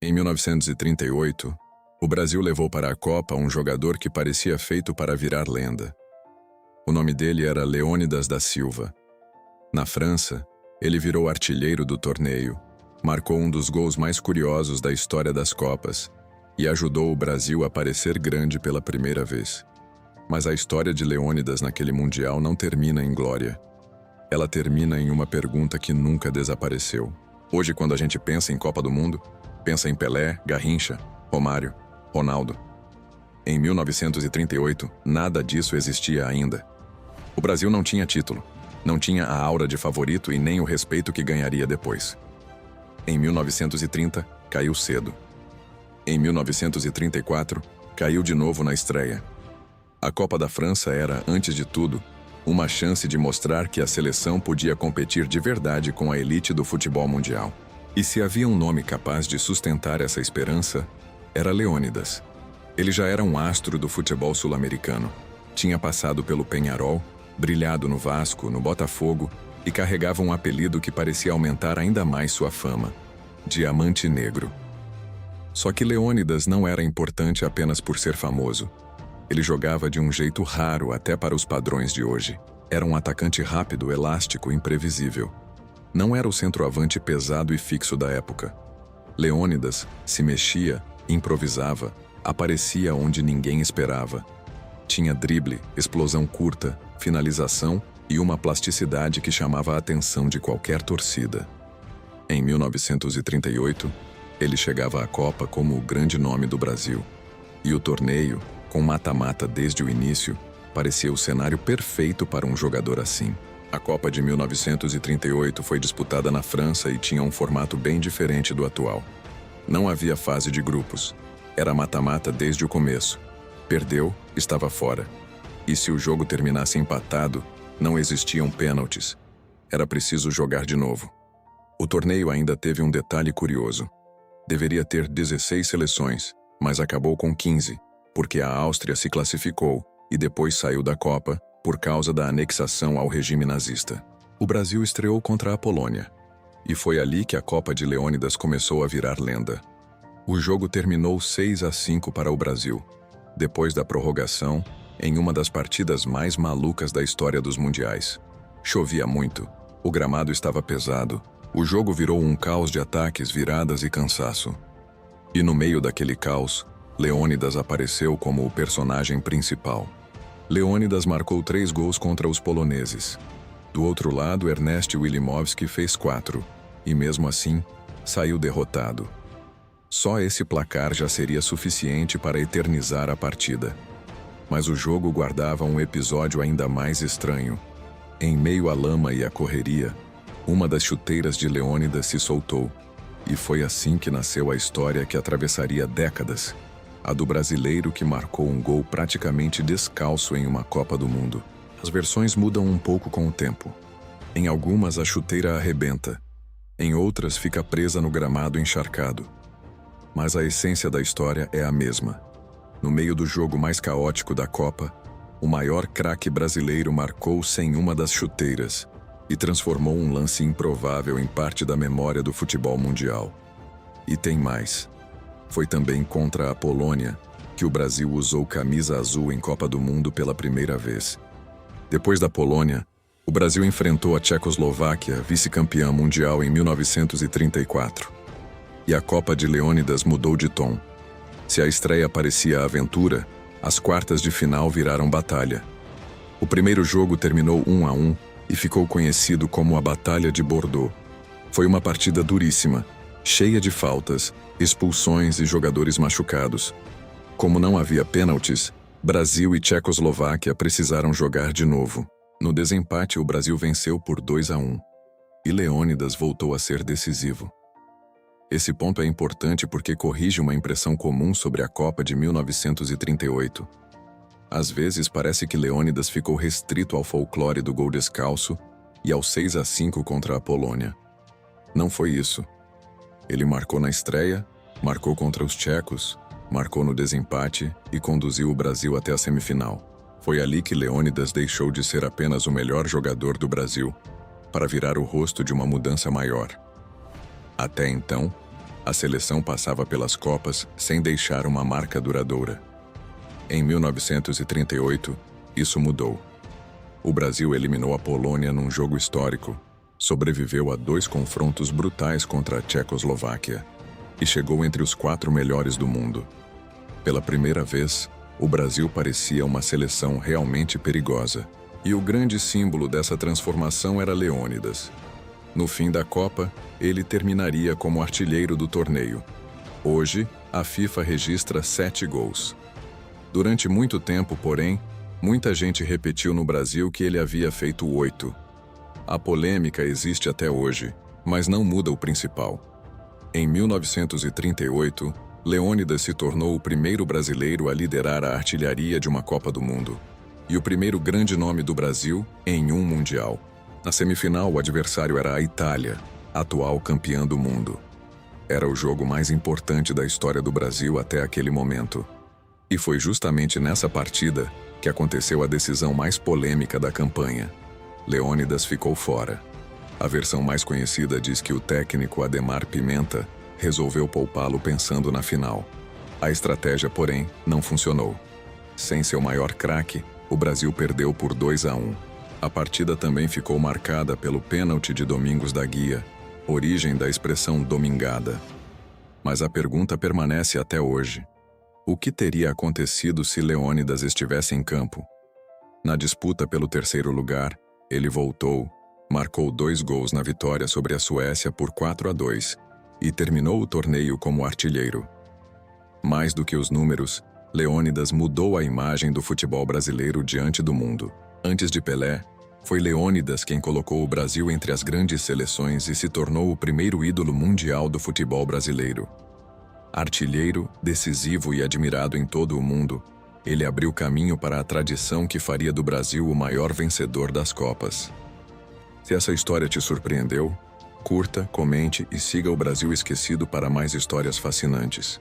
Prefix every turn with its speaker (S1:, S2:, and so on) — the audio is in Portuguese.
S1: Em 1938, o Brasil levou para a Copa um jogador que parecia feito para virar lenda. O nome dele era Leônidas da Silva. Na França, ele virou artilheiro do torneio, marcou um dos gols mais curiosos da história das Copas e ajudou o Brasil a parecer grande pela primeira vez. Mas a história de Leônidas naquele Mundial não termina em glória. Ela termina em uma pergunta que nunca desapareceu. Hoje, quando a gente pensa em Copa do Mundo, pensa em Pelé, Garrincha, Romário, Ronaldo. Em 1938, nada disso existia ainda. O Brasil não tinha título, não tinha a aura de favorito e nem o respeito que ganharia depois. Em 1930, caiu cedo. Em 1934, caiu de novo na estreia. A Copa da França era, antes de tudo, uma chance de mostrar que a seleção podia competir de verdade com a elite do futebol mundial. E se havia um nome capaz de sustentar essa esperança, era Leônidas. Ele já era um astro do futebol sul-americano. Tinha passado pelo Peñarol, brilhado no Vasco, no Botafogo e carregava um apelido que parecia aumentar ainda mais sua fama: Diamante Negro. Só que Leônidas não era importante apenas por ser famoso. Ele jogava de um jeito raro até para os padrões de hoje. Era um atacante rápido, elástico, imprevisível. Não era o centroavante pesado e fixo da época. Leônidas se mexia, improvisava, aparecia onde ninguém esperava. Tinha drible, explosão curta, finalização e uma plasticidade que chamava a atenção de qualquer torcida. Em 1938, ele chegava à Copa como o grande nome do Brasil. E o torneio, com mata-mata desde o início, parecia o cenário perfeito para um jogador assim. A Copa de 1938 foi disputada na França e tinha um formato bem diferente do atual. Não havia fase de grupos. Era mata-mata desde o começo. Perdeu, estava fora. E se o jogo terminasse empatado, não existiam pênaltis. Era preciso jogar de novo. O torneio ainda teve um detalhe curioso. Deveria ter 16 seleções, mas acabou com 15. Porque a Áustria se classificou e depois saiu da Copa por causa da anexação ao regime nazista. O Brasil estreou contra a Polônia, e foi ali que a Copa de Leônidas começou a virar lenda. O jogo terminou 6-5 para o Brasil, depois da prorrogação, em uma das partidas mais malucas da história dos mundiais. Chovia muito, o gramado estava pesado, o jogo virou um caos de ataques, viradas e cansaço. E no meio daquele caos, Leônidas apareceu como o personagem principal. Leônidas marcou 3 gols contra os poloneses. Do outro lado, Ernest Wilimowski fez 4, e mesmo assim, saiu derrotado. Só esse placar já seria suficiente para eternizar a partida. Mas o jogo guardava um episódio ainda mais estranho. Em meio à lama e à correria, uma das chuteiras de Leônidas se soltou, e foi assim que nasceu a história que atravessaria décadas. A do brasileiro que marcou um gol praticamente descalço em uma Copa do Mundo. As versões mudam um pouco com o tempo. Em algumas, a chuteira arrebenta. Em outras, fica presa no gramado encharcado. Mas a essência da história é a mesma. No meio do jogo mais caótico da Copa, o maior craque brasileiro marcou sem uma das chuteiras e transformou um lance improvável em parte da memória do futebol mundial. E tem mais. Foi também contra a Polônia que o Brasil usou camisa azul em Copa do Mundo pela primeira vez. Depois da Polônia, o Brasil enfrentou a Tchecoslováquia, vice-campeã mundial em 1934. E a Copa de Leônidas mudou de tom. Se a estreia parecia aventura, as quartas de final viraram batalha. O primeiro jogo terminou 1-1 e ficou conhecido como a Batalha de Bordeaux. Foi uma partida duríssima, cheia de faltas, expulsões e jogadores machucados. Como não havia pênaltis, Brasil e Tchecoslováquia precisaram jogar de novo. No desempate, o Brasil venceu por 2-1. E Leônidas voltou a ser decisivo. Esse ponto é importante porque corrige uma impressão comum sobre a Copa de 1938. Às vezes parece que Leônidas ficou restrito ao folclore do gol descalço e ao 6-5 contra a Polônia. Não foi isso. Ele marcou na estreia, marcou contra os tchecos, marcou no desempate e conduziu o Brasil até a semifinal. Foi ali que Leônidas deixou de ser apenas o melhor jogador do Brasil, para virar o rosto de uma mudança maior. Até então, A seleção passava pelas Copas sem deixar uma marca duradoura. Em 1938, isso mudou. O Brasil eliminou a Polônia num jogo histórico, sobreviveu a 2 confrontos brutais contra a Tchecoslováquia e chegou entre os 4 melhores do mundo. Pela primeira vez, o Brasil parecia uma seleção realmente perigosa, e o grande símbolo dessa transformação era Leônidas. No fim da Copa, ele terminaria como artilheiro do torneio. Hoje, a FIFA registra 7 gols. Durante muito tempo, porém, muita gente repetiu no Brasil que ele havia feito 8. A polêmica existe até hoje, mas não muda o principal. Em 1938, Leônidas se tornou o primeiro brasileiro a liderar a artilharia de uma Copa do Mundo e o primeiro grande nome do Brasil em um Mundial. Na semifinal, o adversário era a Itália, atual campeã do mundo. Era o jogo mais importante da história do Brasil até aquele momento. E foi justamente nessa partida que aconteceu a decisão mais polêmica da campanha. Leônidas ficou fora. A versão mais conhecida diz que o técnico Ademar Pimenta resolveu poupá-lo pensando na final. A estratégia, porém, não funcionou. Sem seu maior craque, o Brasil perdeu por 2-1. A partida também ficou marcada pelo pênalti de Domingos da Guia, origem da expressão domingada. Mas a pergunta permanece até hoje. O que teria acontecido se Leônidas estivesse em campo? Na disputa pelo 3º lugar, ele voltou, marcou 2 gols na vitória sobre a Suécia por 4-2 e terminou o torneio como artilheiro. Mais do que os números, Leônidas mudou a imagem do futebol brasileiro diante do mundo. Antes de Pelé, foi Leônidas quem colocou o Brasil entre as grandes seleções e se tornou o primeiro ídolo mundial do futebol brasileiro. Artilheiro, decisivo e admirado em todo o mundo, ele abriu caminho para a tradição que faria do Brasil o maior vencedor das Copas. Se essa história te surpreendeu, curta, comente e siga o Brasil Esquecido para mais histórias fascinantes.